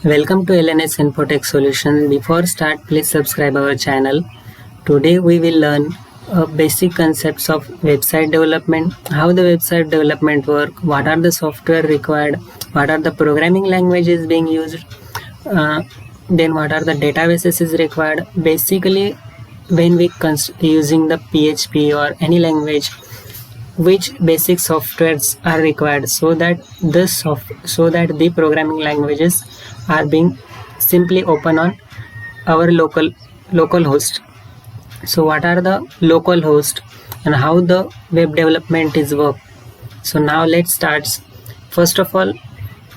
Welcome to LNS Infotech Solution. Before start, please subscribe our channel. Today we will learn basic concepts of website development, how the website development work, what are the software required, what are the programming languages being used, then what are the databases is required. Basically, when we using the PHP or any language, which basic softwares are required so that the programming languages are being simply open on our local host. So what are the local host and how the web development is work? So now let's start. First of all,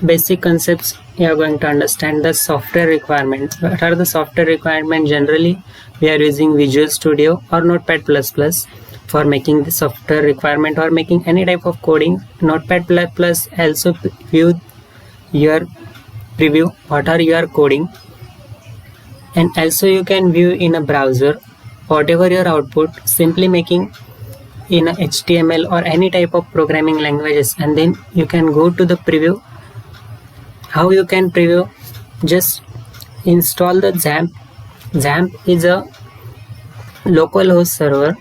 basic concepts you are going to understand the software requirements. What are the software requirements? Generally we are using Visual Studio or Notepad++ for making the software requirement or making any type of coding. Notepad++ also view your preview what are your coding, and also you can view in a browser whatever your output, simply making in a HTML or any type of programming languages, and then you can go to the preview. How you can preview? Just install the XAMPP. XAMPP is a local host server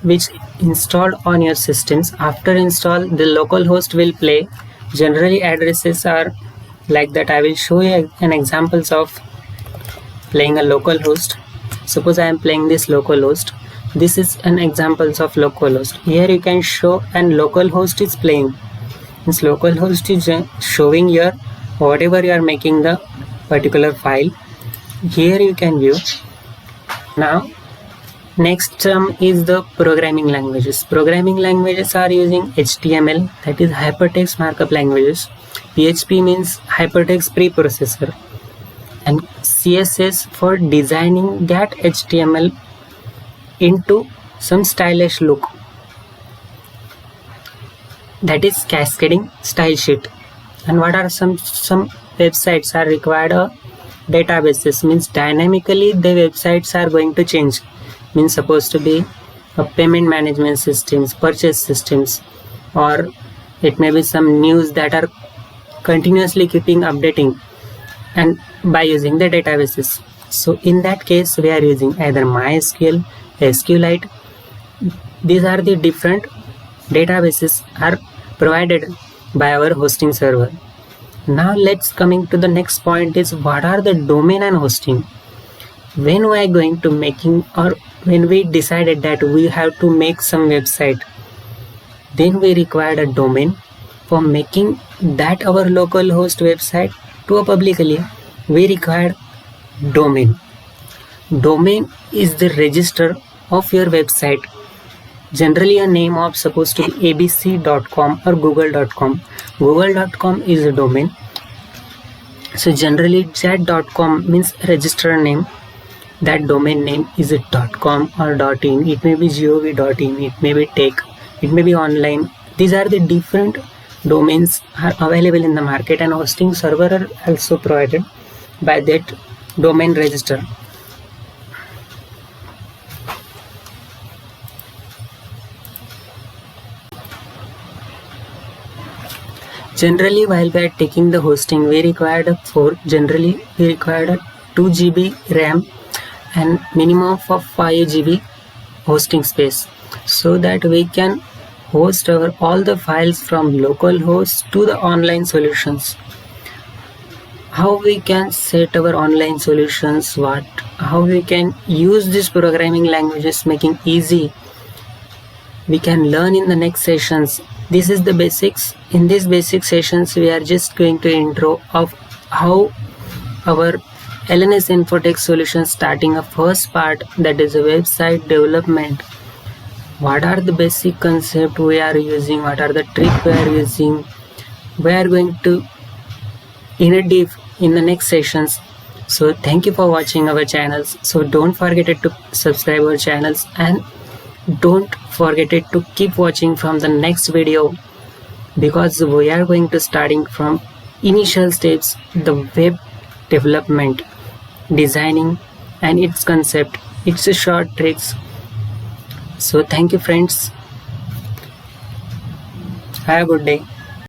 which installed on your systems. After install, the local host will play. Generally addresses are like that. I will show you an examples of playing a local host. Suppose I am playing this local host. This is an examples of local host. Here you can show and local host is playing. This local host is showing your whatever you are making the particular file. Here you can view. Now next term is the programming languages. Programming languages are using HTML, that is hypertext markup languages. PHP means hypertext preprocessor, and CSS for designing that HTML into some stylish look, that is cascading style sheet. And what are some websites are required? Databases means dynamically the websites are going to change. Means supposed to be a payment management systems, purchase systems, or it may be some news that are continuously keeping updating, and by using the databases. So in that case we are using either MySQL, SQLite. These are the different databases are provided by our hosting server. Now let's coming to the next point is what are the domain and hosting. When we are going to making, or when we decided that we have to make some website, then we required a domain. For making that our local host website to a publicly, we required domain. Domain is the register of your website. Generally a name of supposed to be abc.com or google.com. Google.com is a domain. So generally that.com means register name. That domain name is a .com or .in. It may be gov.in, it may be tech, it may be online. These are the different domains are available in the market, and hosting server are also provided by that domain register. Generally while we are taking the hosting, we required a 2 GB RAM and minimum of 5 GB hosting space, so that we can host our all the files from local host to the online solutions. How we can set our online solutions, how we can use these programming languages, making easy, we can learn in the next sessions. This is the basics. In these basic sessions we are just going to intro of how our LNS Infotech Solution starting a first part, that is a website development. What are the basic concept we are using, what are the trick we are using, we are going to in a deep in the next sessions. So thank you for watching our channels. So don't forget to subscribe our channels, and don't forget to keep watching from the next video, because we are going to starting from initial steps, the web development, designing and its concept. It's a short tricks. So thank you friends, have a good day.